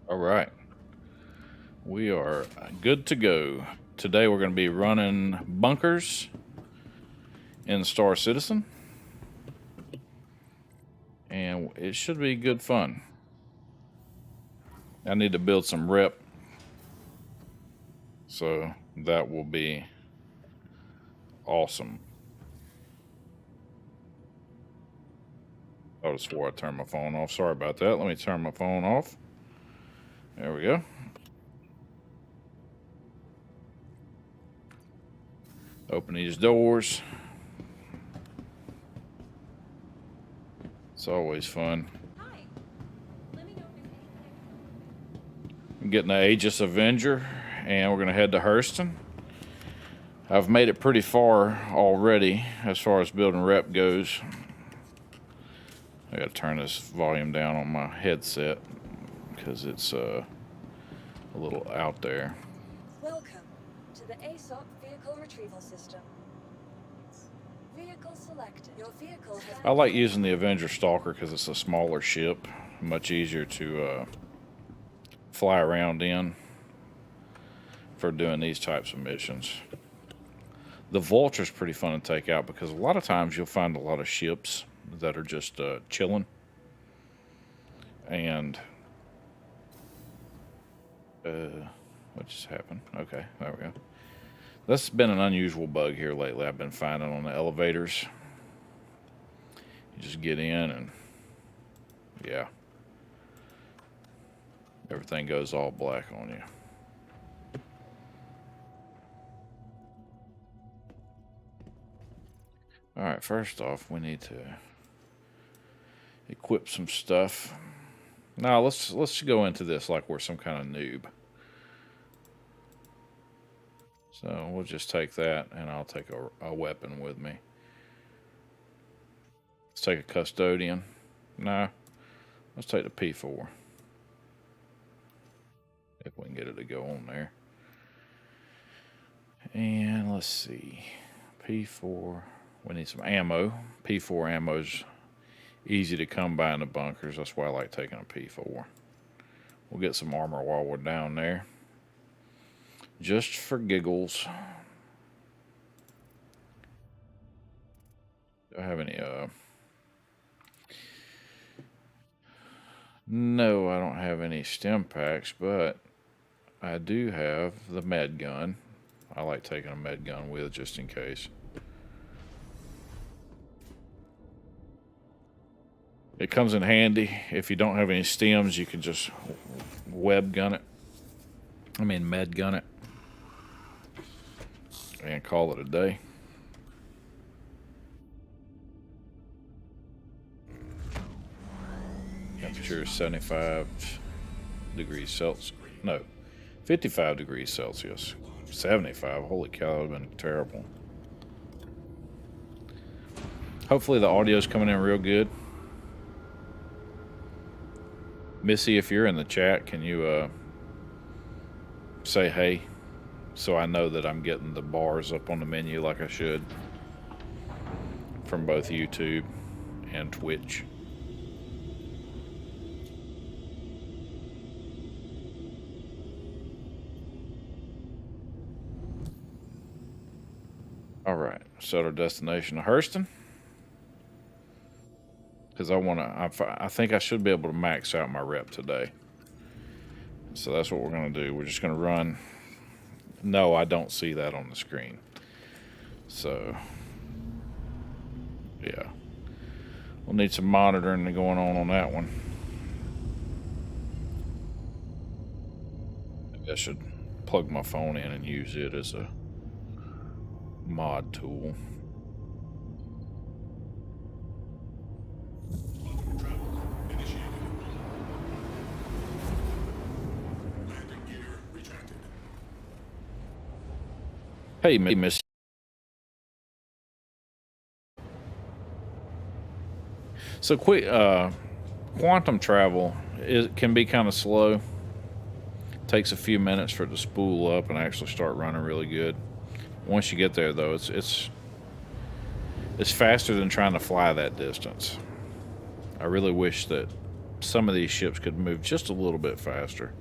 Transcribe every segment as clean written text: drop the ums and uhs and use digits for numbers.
All right, we are good to go. Today we're going to be running bunkers in Star Citizen, and it should be good fun. I need to build some rep, so that will be awesome. I just swore I turned my phone off. Sorry about that. Let me turn my phone off. There we go. Open these doors. It's always fun. I'm getting the Aegis Avenger, and we're going to head to Hurston. I've made it pretty far already as far as building rep goes. I got to turn this volume down on my headset because it's a little out there. Welcome to the ASOP Vehicle Retrieval System. Vehicle selected. Your vehicle has I like using the Avenger Stalker because it's a smaller ship, much easier to fly around in for doing these types of missions. The Vulture's pretty fun to take out because a lot of times you'll find a lot of ships that are just chilling. And what just happened? Okay, there we go. That's been an unusual bug here lately. I've been finding on the elevators. You just get in and yeah, everything goes all black on you. All right, first off, we need to equip some stuff. Now let's go into this like we're some kind of noob. So we'll just take that, and I'll take a weapon with me. Let's take a custodian. No, let's take the P4. If we can get it to go on there. And let's see, P4. We need some ammo. P4 ammo's easy to come by in the bunkers. That's why I like taking a P4. We'll get some armor while we're down there. Just for giggles. Do I have any, No, I don't have any stim packs, but I do have the med gun. I like taking a med gun with just in case. It comes in handy. If you don't have any stems, you can just web gun it. I mean, med gun it. And call it a day. Temperature is 75 degrees Celsius. No, 55 degrees Celsius. 75. Holy cow, that would have been terrible. Hopefully the audio's coming in real good. Missy, if you're in the chat, can you say hey so I know that I'm getting the bars up on the menu like I should from both YouTube and Twitch. All right, set our destination to Hurston. Because I think I should be able to max out my rep today. So that's what we're going to do. We're just going to run. No, I don't see that on the screen. So, yeah. We'll need some monitoring going on that one. Maybe I should plug my phone in and use it as a mod tool. Hey, Miss. So quick, quantum travel can be kind of slow. Takes a few minutes for it to spool up and actually start running really good. Once you get there, though, it's faster than trying to fly that distance. I really wish that some of these ships could move just a little bit faster.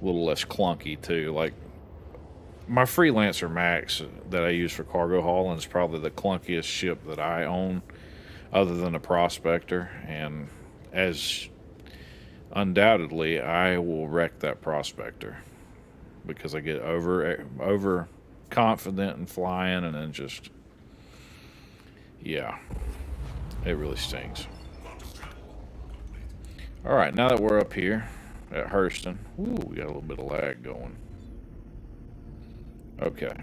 A little less clunky too. Like my Freelancer Max that I use for cargo hauling is probably the clunkiest ship that I own, other than a Prospector. And as undoubtedly, I will wreck that Prospector because I get over confident in flying, and then just, yeah, it really stings. All right, now that we're up here at Hurston, ooh, we got a little bit of lag going. Okay,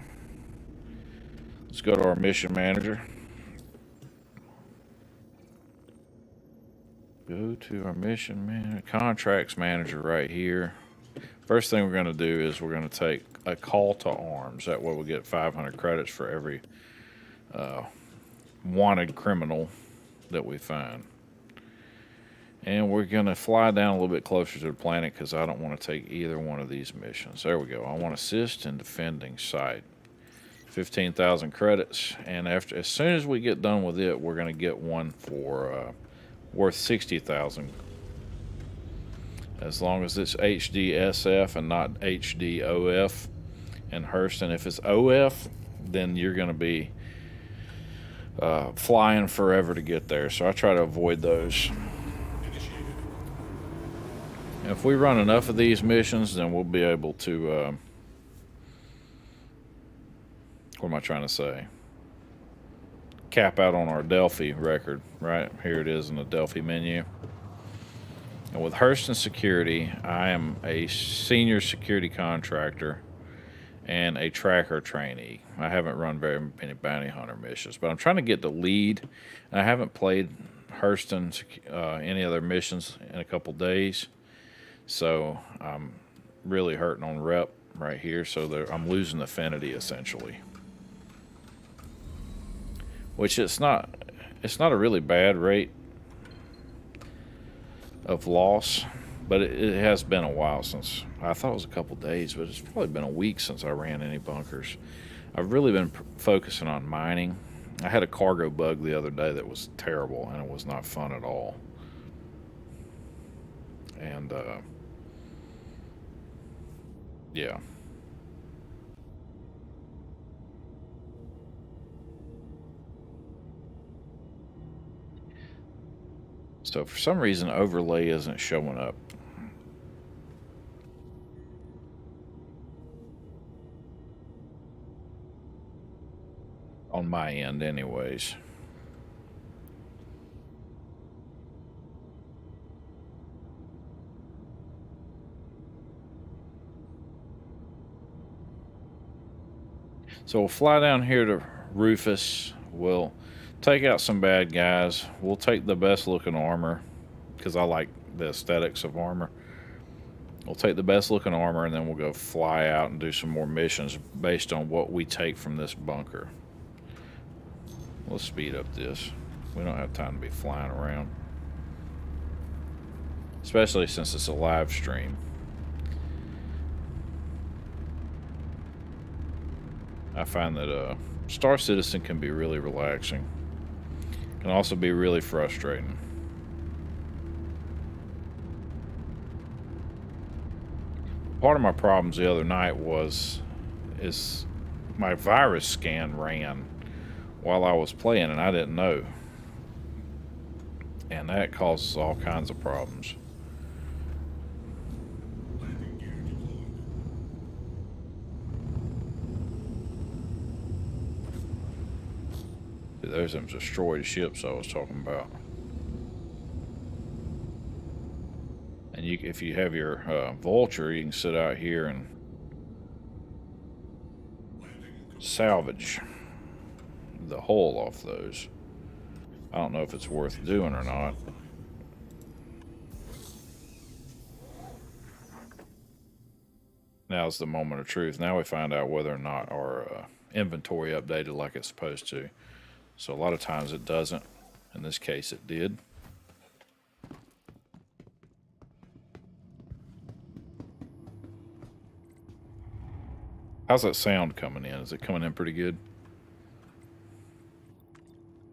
let's go to our mission manager. Go to our mission manager, contracts manager right here. First thing we're going to do is we're going to take a call to arms. That way we'll get 500 credits for every wanted criminal that we find. And we're going to fly down a little bit closer to the planet because I don't want to take either one of these missions. There we go. I want to assist in defending site. 15,000 credits. And as soon as we get done with it, we're going to get one for worth 60,000. As long as it's HDSF and not HDOF and Hurston. If it's OF, then you're going to be flying forever to get there. So I try to avoid those. If we run enough of these missions, then we'll be able to, what am I trying to say? Cap out on our Delphi record, right? Here it is in the Delphi menu. And with Hurston Security, I am a senior security contractor and a tracker trainee. I haven't run very many bounty hunter missions, but I'm trying to get the lead. And I haven't played Hurston any other missions in a couple days. So I'm really hurting on rep right here. So I'm losing affinity essentially, which it's not a really bad rate of loss, but it has been a while since. I thought it was a couple days, but it's probably been a week since I ran any bunkers. I've really been focusing on mining. I had a cargo bug the other day that was terrible, and it was not fun at all. And yeah. So for some reason, overlay isn't showing up. On my end, anyways. So we'll fly down here to Rufus. We'll take out some bad guys. We'll take the best looking armor because I like the aesthetics of armor. We'll take the best looking armor, and then we'll go fly out and do some more missions based on what we take from this bunker. Let's speed up this. We don't have time to be flying around, especially since it's a live stream. I find that Star Citizen can be really relaxing. Can also be really frustrating. Part of my problems the other night is my virus scan ran while I was playing, and I didn't know. And that causes all kinds of problems. There's them destroyed ships I was talking about. And if you have your Vulture, you can sit out here and salvage the hull off those. I don't know if it's worth doing or not. Now's the moment of truth. Now we find out whether or not our inventory updated like it's supposed to. So a lot of times it doesn't. In this case, it did. How's that sound coming in? Is it coming in pretty good?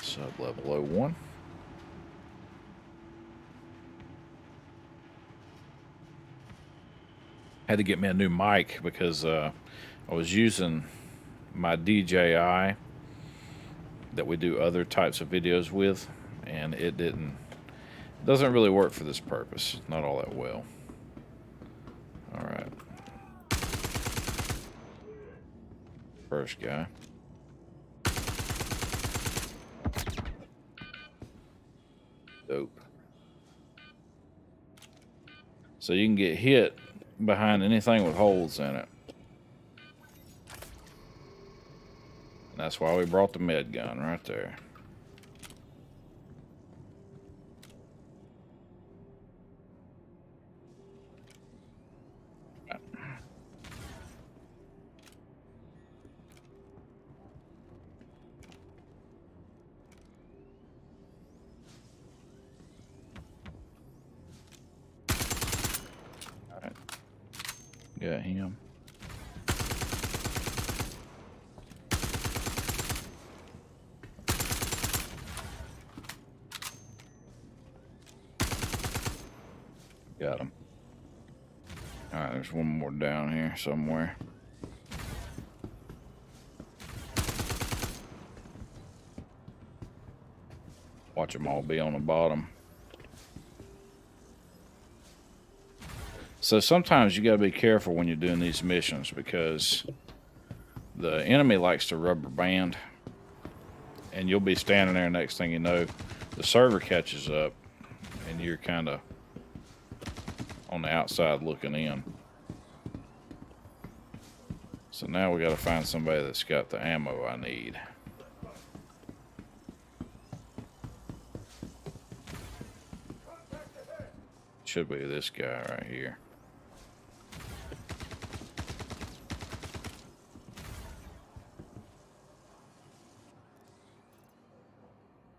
Sub-level 01. Had to get me a new mic because I was using my DJI that we do other types of videos with, and it doesn't really work for this purpose. Not all that well. All right. First guy. Dope. So you can get hit behind anything with holes in it. And that's why we brought the med gun right there. All right. Got him. Got him. All right, there's one more down here somewhere. Watch them all be on the bottom. So sometimes you got to be careful when you're doing these missions because the enemy likes to rubber band, and you'll be standing there, next thing you know, the server catches up, and you're kind of on the outside looking in. So now we got to find somebody that's got the ammo I need. Should be this guy right here.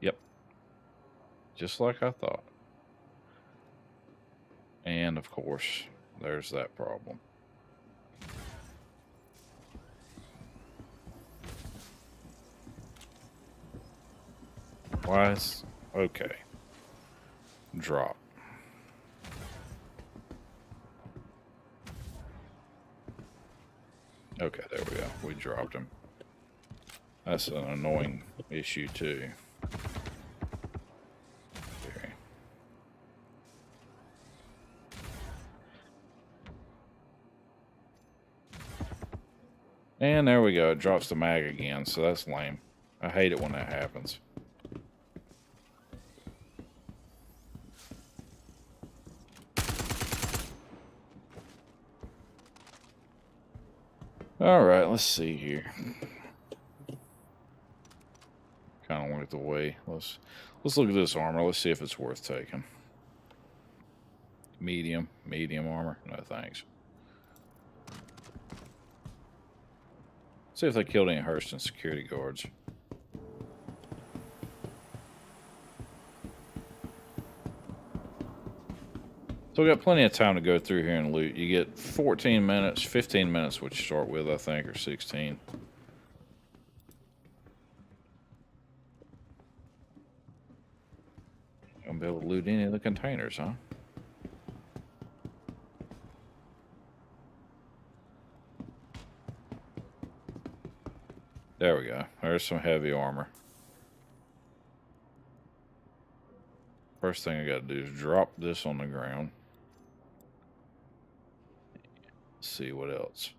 Yep. Just like I thought. And of course, there's that problem. Why is... Okay. Drop. Okay, there we go. We dropped him. That's an annoying issue too. Very. And there we go. It drops the mag again, so that's lame. I hate it when that happens. All right, let's see here. Kind of went the way. Let's look at this armor. Let's see if it's worth taking. Medium armor. No thanks. See if they killed any Hurston security guards. So we got plenty of time to go through here and loot. You get 14 minutes, 15 minutes, which you start with, I think, or 16. Gonna be able to loot any of the containers, huh? There we go. There's some heavy armor. First thing I gotta do is drop this on the ground. See what else.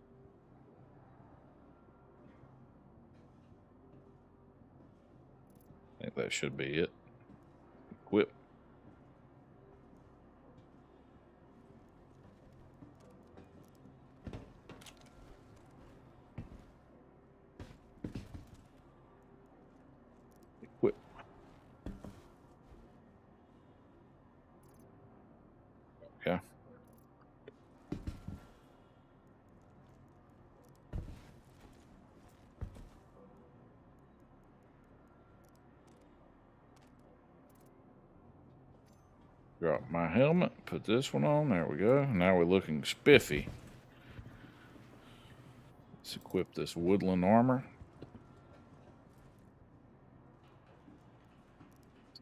I think that should be it. Equip. Equip. Okay. Drop my helmet, put this one on, there we go. Now we're looking spiffy. Let's equip this woodland armor.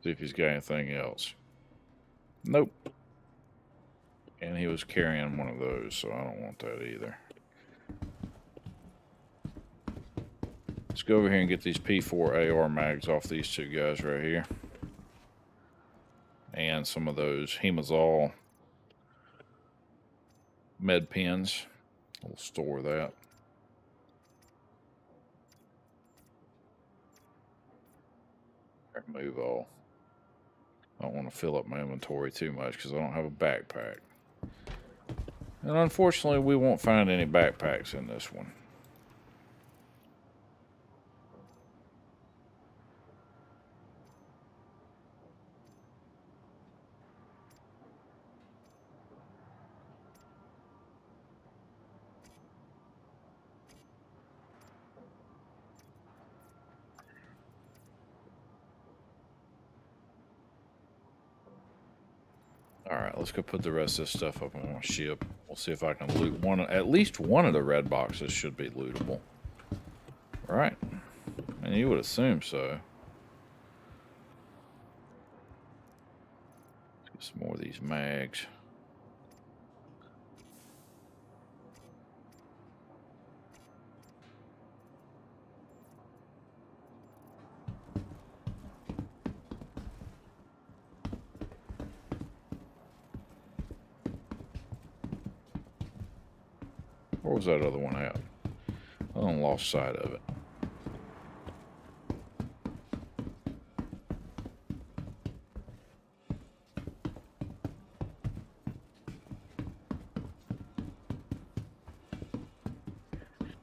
See if he's got anything else. Nope. And he was carrying one of those, so I don't want that either. Let's go over here and get these P4 AR mags off these two guys right here. And some of those Hemazol med pens. We'll store that. Remove all. I don't want to fill up my inventory too much because I don't have a backpack. And unfortunately, we won't find any backpacks in this one. Alright, let's go put the rest of this stuff up on my ship. We'll see if I can loot one. At least one of the red boxes should be lootable. Right? And you would assume so. Let's get some more of these mags. Where was that other one at? I lost sight of it.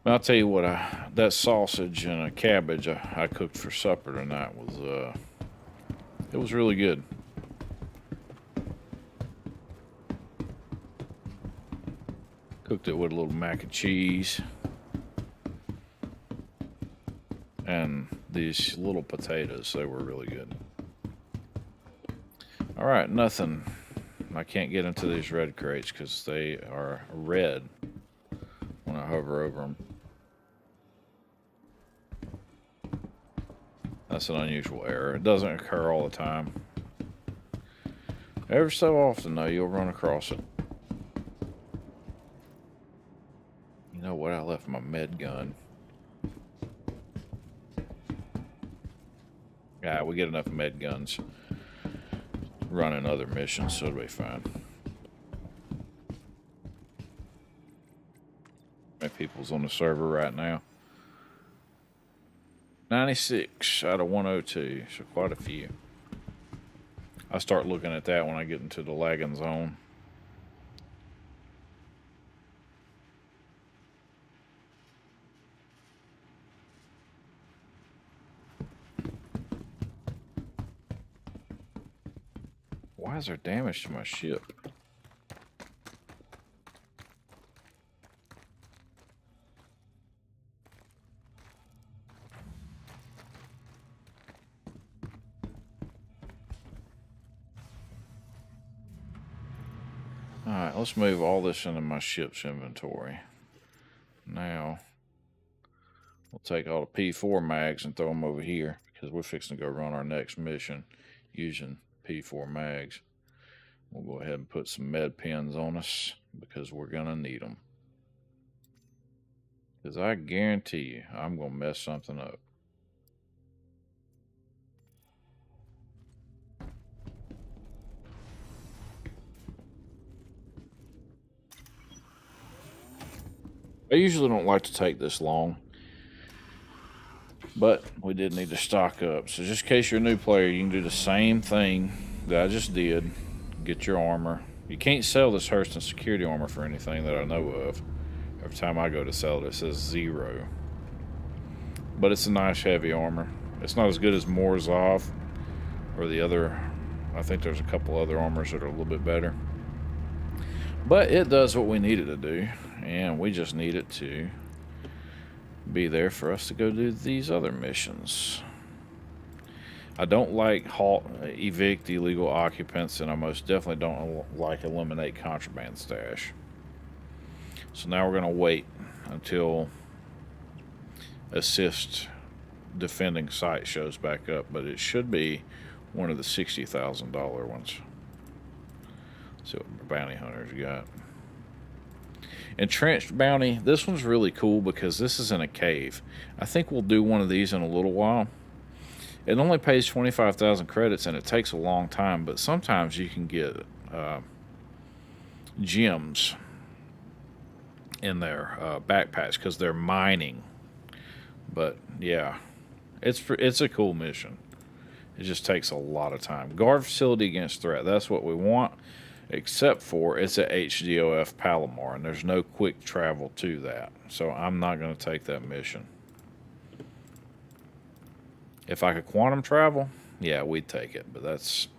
I'll tell you what, that sausage and a cabbage I cooked for supper tonight was, it was really good. Cooked it with a little mac and cheese. And these little potatoes, they were really good. All right, nothing. I can't get into these red crates because they are red when I hover over them. That's an unusual error. It doesn't occur all the time. Every so often, though, you'll run across it. You know what? I left my med gun. Yeah, we get enough med guns running other missions, so it'll be fine. How many people's on the server right now? 96 out of 102, so quite a few. I start looking at that when I get into the lagging zone. Why is there damage to my ship? Alright, let's move all this into my ship's inventory. Now, we'll take all the P4 mags and throw them over here because we're fixing to go run our next mission using P4 mags. We'll go ahead and put some med pens on us because we're going to need them. Because I guarantee you, I'm going to mess something up. I usually don't like to take this long, but we did need to stock up. So just in case you're a new player, you can do the same thing that I just did. Get your armor. You can't sell this Hurston security armor for anything that I know of. Every time I go to sell it, it says 0. But it's a nice heavy armor. It's not as good as Morozov or the other. I think there's a couple other armors that are a little bit better. But it does what we need it to do. And we just need it to be there for us to go do these other missions. I don't like evict illegal occupants, and I most definitely don't like eliminate contraband stash. So now we're going to wait until assist defending site shows back up, but it should be one of the $60,000 ones. See what bounty hunters got. Entrenched bounty. This one's really cool because this is in a cave. I think we'll do one of these in a little while. It only pays 25,000 credits and it takes a long time, but sometimes you can get gems in their backpacks because they're mining. But yeah, it's a cool mission. It just takes a lot of time. Guard facility against threat. That's what we want, except for it's at HDOF Palomar, and there's no quick travel to that. So I'm not going to take that mission. If I could quantum travel, yeah, we'd take it, but that's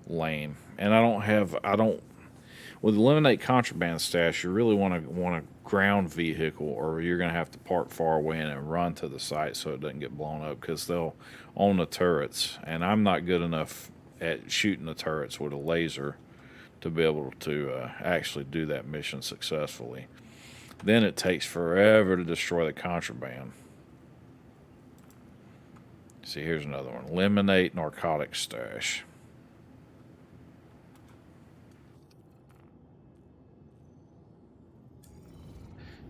lame. And with eliminate contraband stash, you really want a ground vehicle, or you're going to have to park far away and run to the site so it doesn't get blown up, because they'll own the turrets, and I'm not good enough at shooting the turrets with a laser to be able to actually do that mission successfully. Then it takes forever to destroy the contraband. See, here's another one. Eliminate narcotics stash.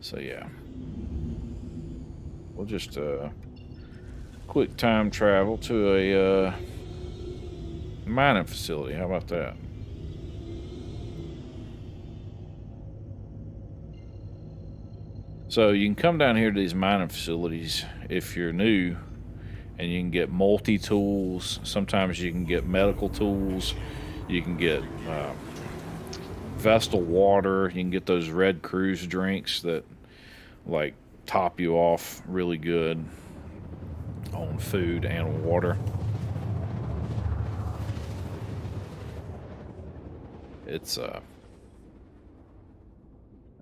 So yeah, we'll just quick time travel to a mining facility. How about that? So you can come down here to these mining facilities if you're new, and you can get multi-tools. Sometimes you can get medical tools. You can get Vestal water. You can get those Red Cruise drinks that like top you off really good on food and water. It's a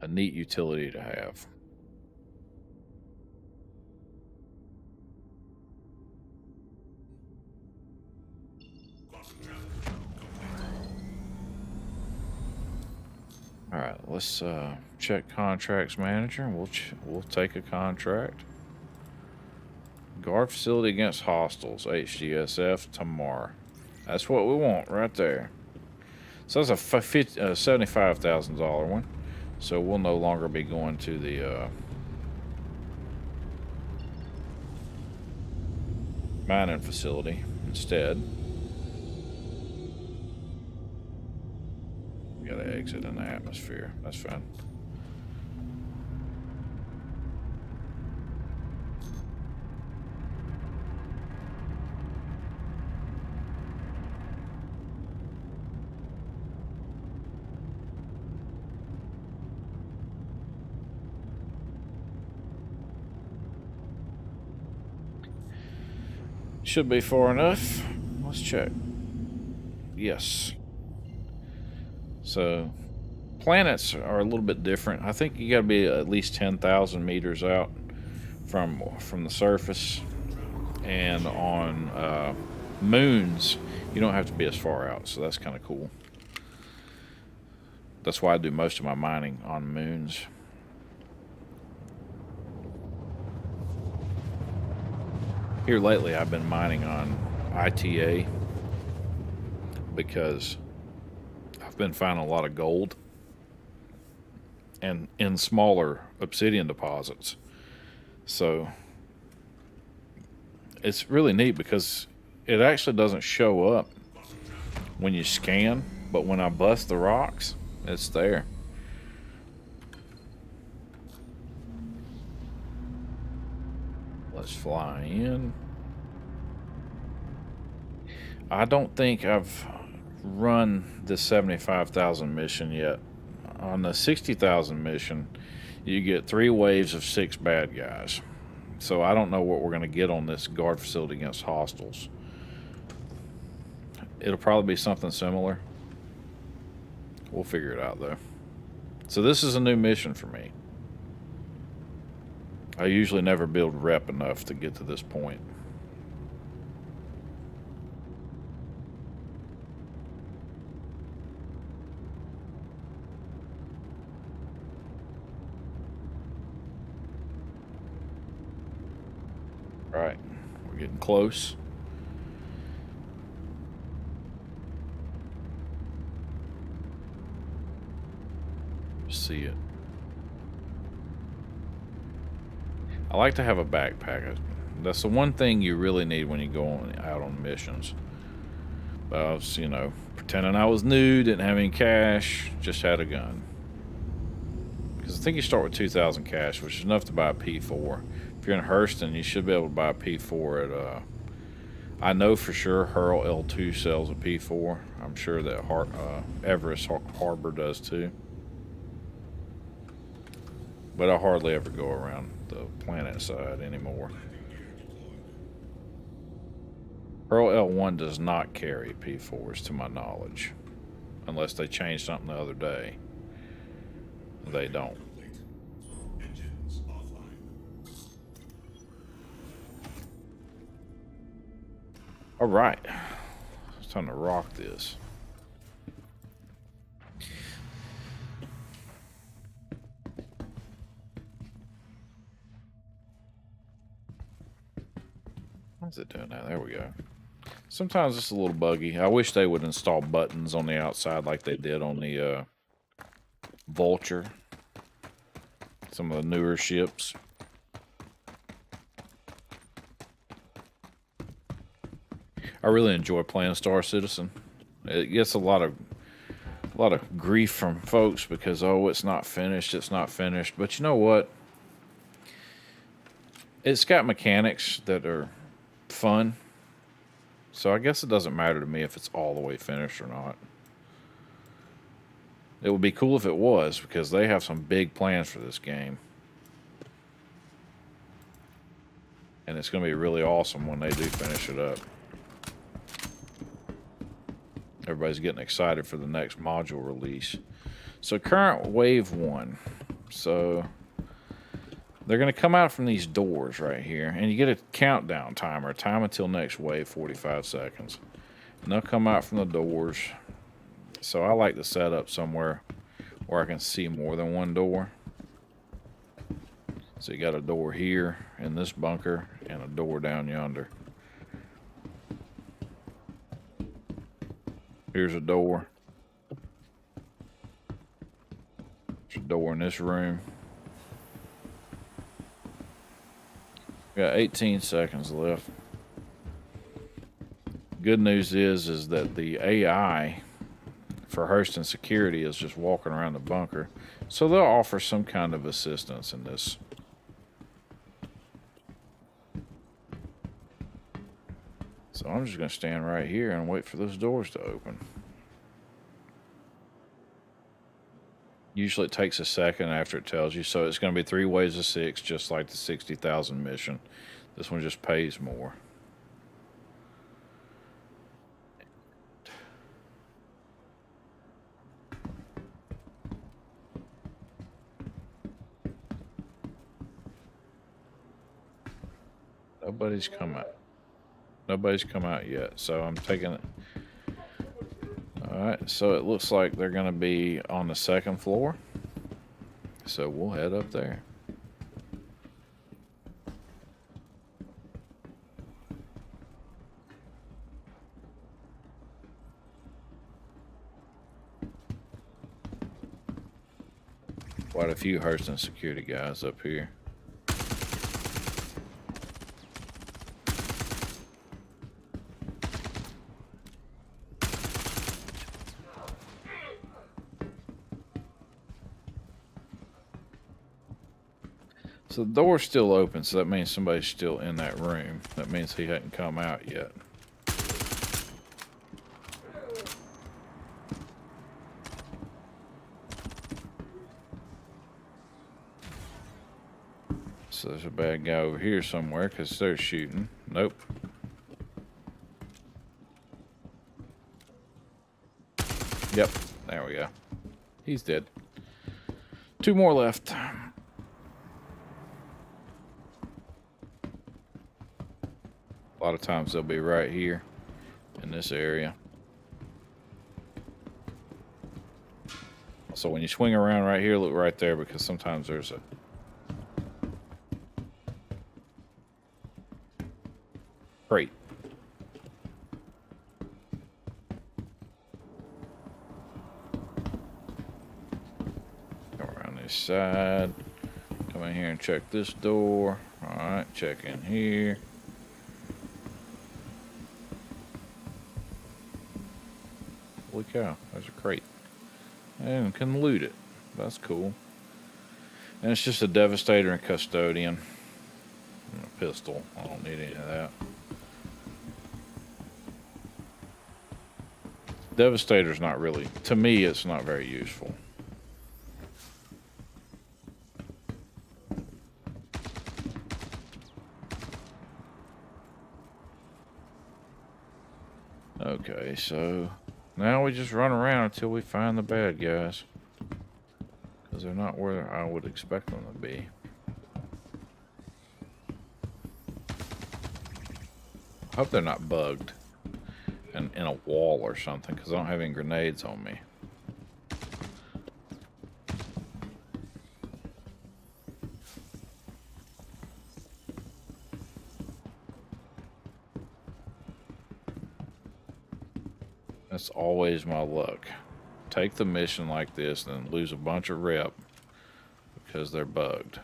neat utility to have. All right, let's check contracts manager, and we'll take a contract. Guard facility against hostiles, HDSF Tamar. That's what we want right there. So that's a $75,000 one. So we'll no longer be going to the mining facility instead. Gotta exit in the atmosphere. That's fine. Should be far enough. Let's check. Yes. So planets are a little bit different. I think you got to be at least 10,000 meters out from the surface, and on moons you don't have to be as far out. So that's kind of cool. That's why I do most of my mining on moons. Here lately, I've been mining on ITA because I've been finding a lot of gold and in smaller obsidian deposits. So it's really neat because it actually doesn't show up when you scan, but when I bust the rocks, it's there. Let's fly in. I don't think I've run the 75,000 mission yet. On the 60,000 mission, you get 3 waves of 6 bad guys. So I don't know what we're going to get on this guard facility against hostiles. It'll probably be something similar. We'll figure it out though. So this is a new mission for me. I usually never build rep enough to get to this point. All right, we're getting close. see it. I like to have a backpack. That's the one thing you really need when you go out on missions. But I was, you know, pretending I was new, didn't have any cash, just had a gun. Because I think you start with 2,000 cash, which is enough to buy a P4. If you're in Hurston, you should be able to buy a P4 at, I know for sure Hurl L2 sells a P4. I'm sure that Everest Harbor does too. But I hardly ever go around the planet side anymore. Hurl L1 does not carry P4s to my knowledge. Unless they changed something the other day. They don't. Alright. It's time to rock this. What's it doing now? There we go. Sometimes it's a little buggy. I wish they would install buttons on the outside like they did on the Vulture. Some of the newer ships. I really enjoy playing Star Citizen. It gets a lot of grief from folks because, oh, it's not finished, it's not finished. But you know what? It's got mechanics that are fun. So I guess it doesn't matter to me if it's all the way finished or not. It would be cool if it was, because they have some big plans for this game. And it's going to be really awesome when they do finish it up. Everybody's getting excited for the next module release. So current wave 1. So they're going to come out from these doors right here. And you get a countdown timer. Time until next wave, 45 seconds. And they'll come out from the doors. So I like to set up somewhere where I can see more than one door. So you got a door here in this bunker and a door down yonder. Here's a door. There's a door in this room. We got 18 seconds left. Good news is that the AI for Hurston Security is just walking around the bunker. So they'll offer some kind of assistance in this. So I'm just going to stand right here and wait for those doors to open. Usually it takes a second after it tells you. So it's going to be 3 waves of 6, just like the 60,000 mission. This one just pays more. Nobody's come out. Nobody's come out yet, so I'm taking it. Alright, so it looks like they're going to be on the 2nd floor. So we'll head up there. Quite a few Hurston security guys up here. So the door's still open, so that means somebody's still in that room. That means he hadn't come out yet. So there's a bad guy over here somewhere because they're shooting. Nope. Yep, there we go. He's dead. 2 more left. A lot of times they'll be right here in this area. So when you swing around right here, look right there, because sometimes there's a crate. Come around this side. Come in here and check this door. Alright, check in here. Holy cow, there's a crate. And can loot it. That's cool. And it's just a Devastator and Custodian. And a pistol. I don't need any of that. Devastator's not really, to me, it's not very useful. Okay, so now we just run around until we find the bad guys. Because they're not where I would expect them to be. I hope they're not bugged and in a wall or something, because I don't have any grenades on me. That's always my luck. Take the mission like this and then lose a bunch of rep because they're bugged.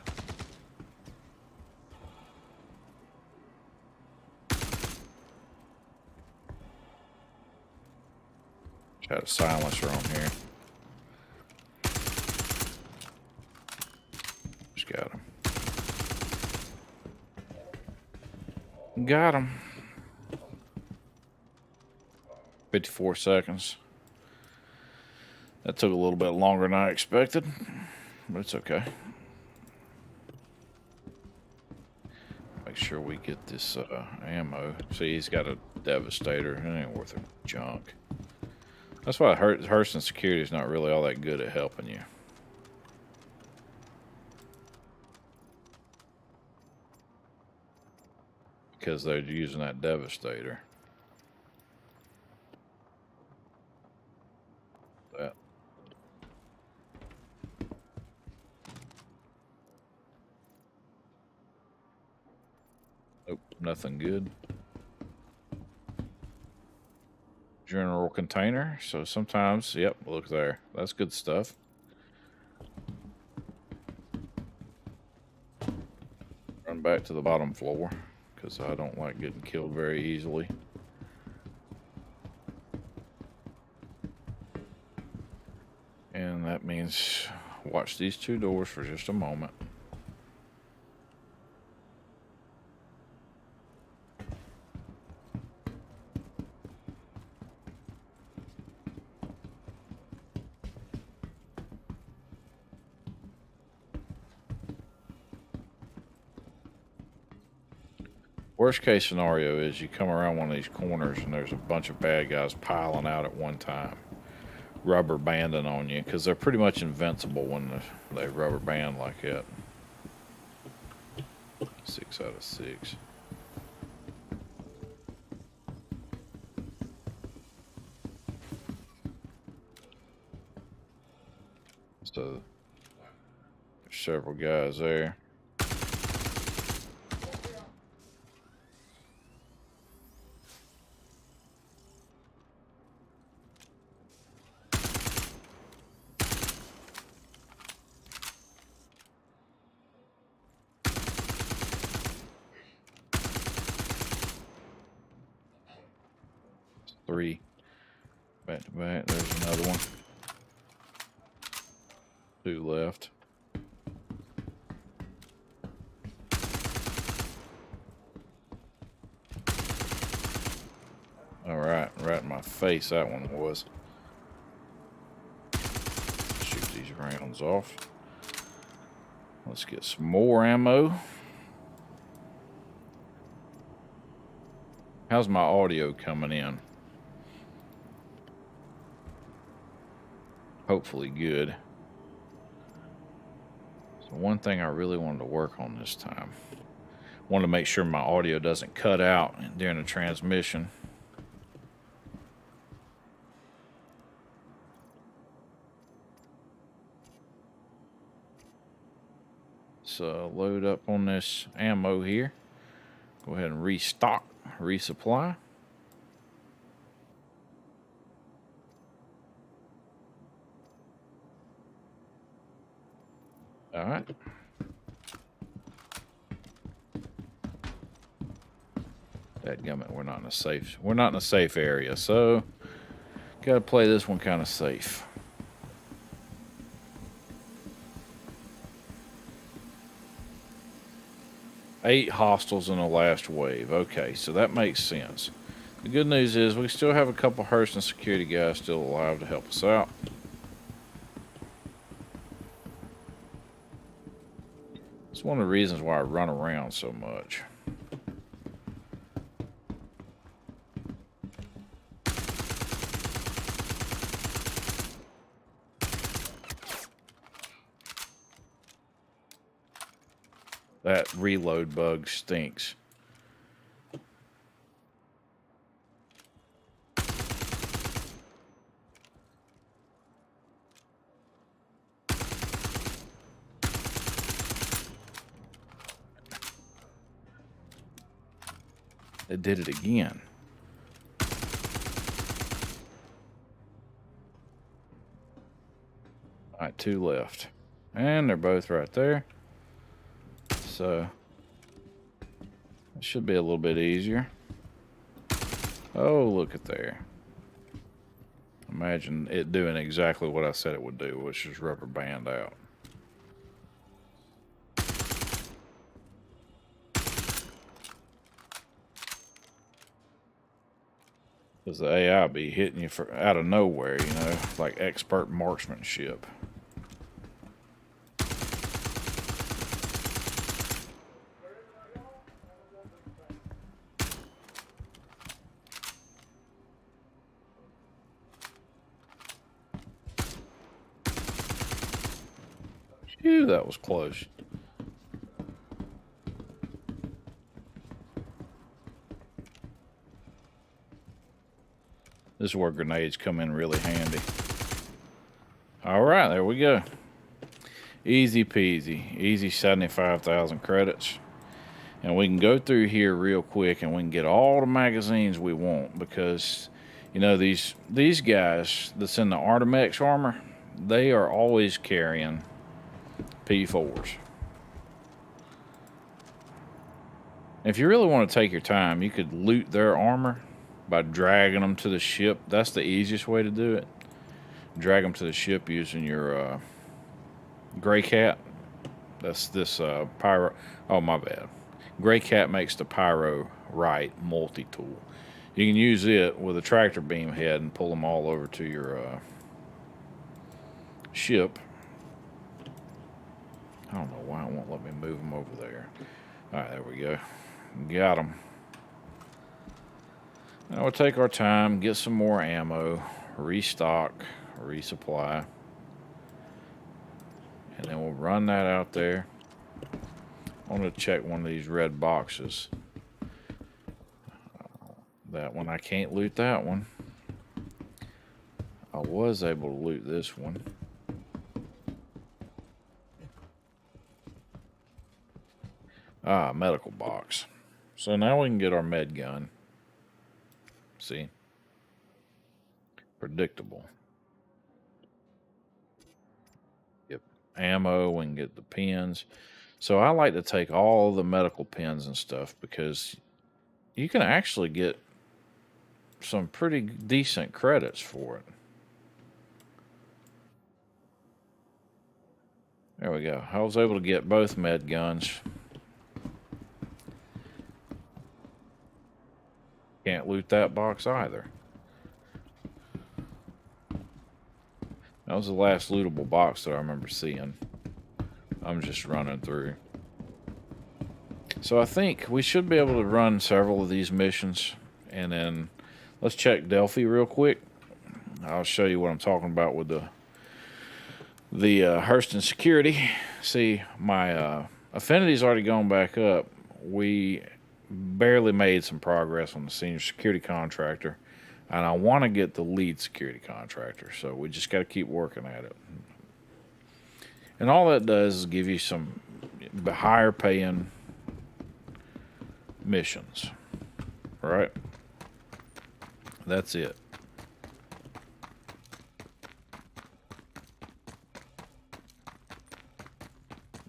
Got a silencer on here. Just got him. Got him. 54 seconds. That took a little bit longer than I expected, but it's okay. Make sure we get this ammo. See, he's got a Devastator. It ain't worth a junk. That's why Hurston Security is not really all that good at helping you. Because they're using that Devastator. That. Nope, nothing good. General container. So sometimes, yep, look there. That's good stuff. Run back to the bottom floor because I don't like getting killed very easily. And that means watch these two doors for just a moment. Worst case scenario is you come around one of these corners and there's a bunch of bad guys piling out at one time, rubber banding on you, because they're pretty much invincible when they rubber band like that. 6 out of 6. So there's several guys there. Three back to back. There's another one. 2 left. All right, right in my face that one was. Shoot these rounds off. Let's get some more ammo. How's my audio coming in? Hopefully good. So one thing I really wanted to work on this time. Wanted to make sure my audio doesn't cut out during the transmission. So load up on this ammo here. Go ahead and restock, resupply. All right. Dadgummit, we're not in a safe. We're not in a safe area, so gotta play this one kind of safe. Eight hostiles in the last wave. Okay, so that makes sense. The good news is we still have a couple Hurston security guys still alive to help us out. It's one of the reasons why I run around so much. That reload bug stinks. It did it again. All right, 2 left. And they're both right there. So it should be a little bit easier. Oh, look at there. Imagine it doing exactly what I said it would do, which is rubber band out. Because the AI be hitting you out of nowhere, you know, like expert marksmanship. Phew, that was close. This is where grenades come in really handy. All right, there we go. Easy peasy. Easy 75,000 credits. And we can go through here real quick and we can get all the magazines we want because, you know, these guys that's in the Artemex armor, they are always carrying P4s. If you really want to take your time, you could loot their armor by dragging them to the ship. That's the easiest way to do it. Drag them to the ship using your Gray Cat. That's this pyro. Oh, my bad. Gray Cat makes the Pyro Right multi-tool. You can use it with a tractor beam head and pull them all over to your ship. I don't know why it won't let me move them over there. All right, there we go. Got them. Now we'll take our time, get some more ammo, restock, resupply. And then we'll run that out there. I want to check one of these red boxes. That one, I can't loot that one. I was able to loot this one. Ah, medical box. So now we can get our med gun. See? Predictable. Get ammo, we can get the pins. So I like to take all the medical pins and stuff because you can actually get some pretty decent credits for it. There we go. I was able to get both med guns. Can't loot that box either. That was the last lootable box that I remember seeing. I'm just running through. So I think we should be able to run several of these missions. And then let's check Delphi real quick. I'll show you what I'm talking about with the Hurston security. See, my affinity's already gone back up. We barely made some progress on the senior security contractor. And I want to get the lead security contractor. So we just got to keep working at it. And all that does is give you some higher paying missions. Right? That's it.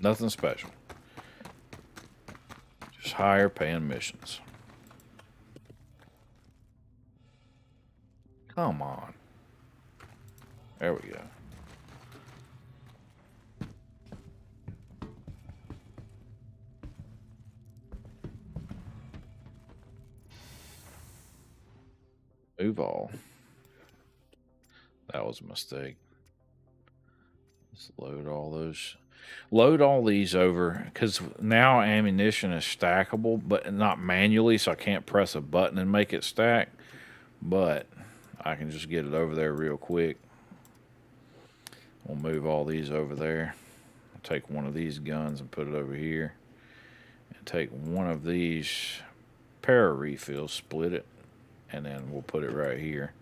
Nothing special. Just higher paying missions. Come on. There we go. Move all. That was a mistake. Let's load all those. Load all these over, because now ammunition is stackable, but not manually, so I can't press a button and make it stack. But I can just get it over there real quick. We'll move all these over there. I'll take one of these guns and put it over here. And take one of these para refills, split it, and then we'll put it right here.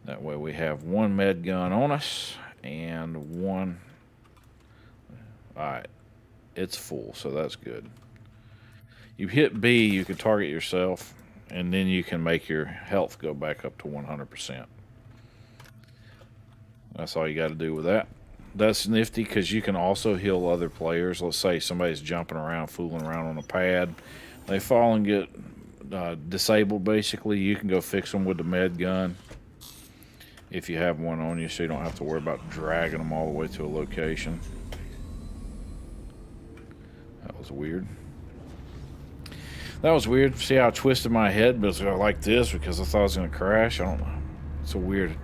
That way we have one med gun on us and one. Alright, it's full, so that's good. You hit B, you can target yourself, and then you can make your health go back up to 100%. That's all you got to do with that. That's nifty because you can also heal other players. Let's say somebody's jumping around, fooling around on a pad. They fall and get disabled, basically. You can go fix them with the med gun if you have one on you, so you don't have to worry about dragging them all the way to a location. That was weird. That was weird. See how I twisted my head, but it's like this because I thought I was going to crash. I don't know. It's a weird.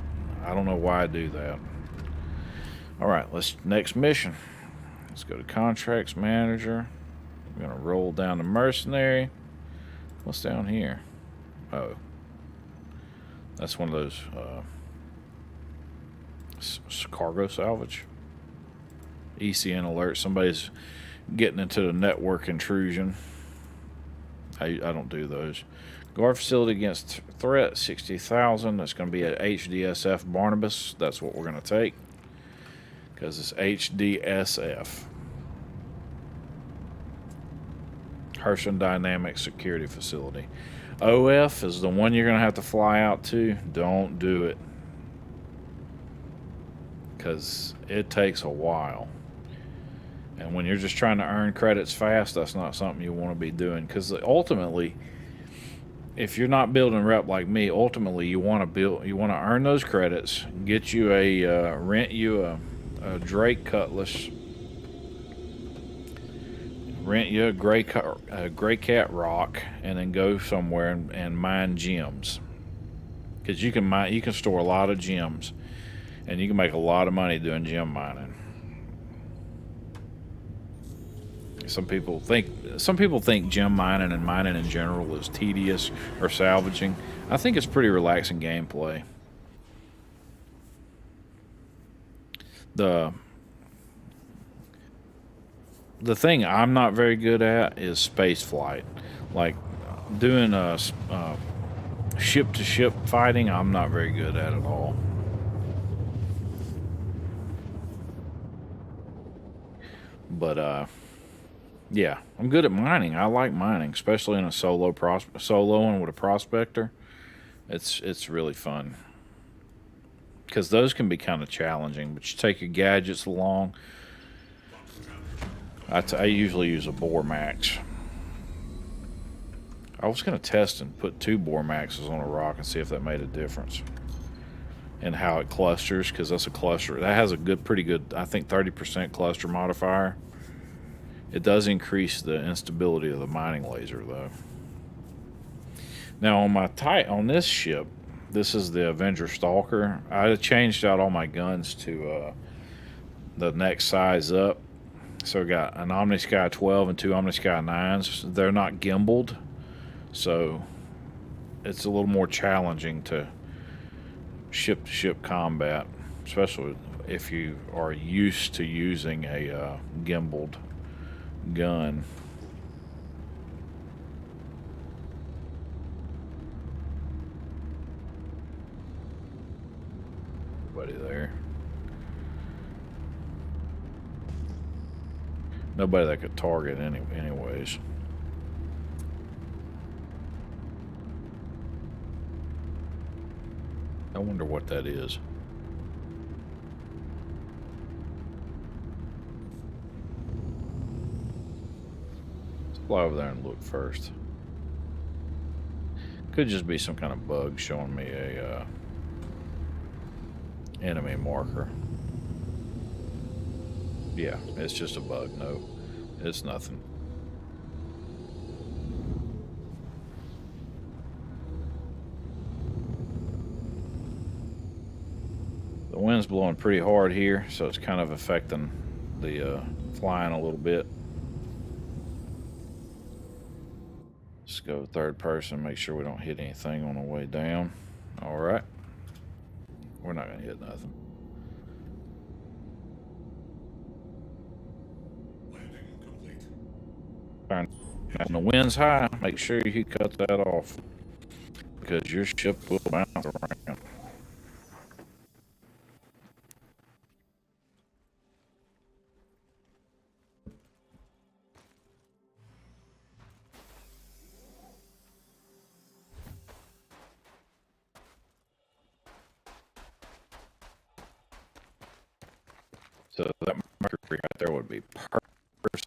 I don't know why I do that. All right, next mission. Let's go to contracts manager. We're going to roll down to mercenary. What's down here? Oh, that's one of those cargo salvage. ECN alert. Somebody's getting into the network intrusion. I don't do those. Guard facility against threat, 60,000. That's going to be at HDSF Barnabas. That's what we're going to take because it's HDSF. Hershon Dynamics Security Facility. OF is the one you're going to have to fly out to. Don't do it because it takes a while. And when you're just trying to earn credits fast, that's not something you want to be doing. Because ultimately, if you're not building rep like me, ultimately you want to earn those credits, get you rent you a Drake Cutlass, rent you a Gray Cat Rock, and then go somewhere and mine gems. Because you can store a lot of gems, and you can make a lot of money doing gem mining. Some people think gem mining and mining in general is tedious or salvaging. I think it's pretty relaxing gameplay. The thing I'm not very good at is space flight. Like doing a ship to ship fighting, I'm not very good at all. But yeah, I'm good at mining. I like mining, especially in a solo and with a prospector. It's really fun because those can be kind of challenging. But you take your gadgets along. I usually use a Bore Max. I was going to test and put 2 Bore Maxes on a rock and see if that made a difference and how it clusters, because that's a cluster that has a pretty good, I think 30% cluster modifier. It does increase the instability of the mining laser, though. Now, on this ship, this is the Avenger Stalker. I changed out all my guns to the next size up. So I got an OmniSky 12 and 2 OmniSky 9s. They're not gimbaled, so it's a little more challenging to ship-to-ship combat, especially if you are used to using a gimbaled gun. Nobody there. Nobody that could target anyways. I wonder what that is. fly over there and look first. Could just be some kind of bug showing me a enemy marker. Yeah, it's just a bug. No, it's nothing. The wind's blowing pretty hard here, so it's kind of affecting the flying a little bit. Let's go third person, make sure we don't hit anything on the way down. All right. We're not gonna hit nothing. Landing complete. When the wind's high, make sure you cut that off because your ship will bounce around. So that Mercury right there would be perfect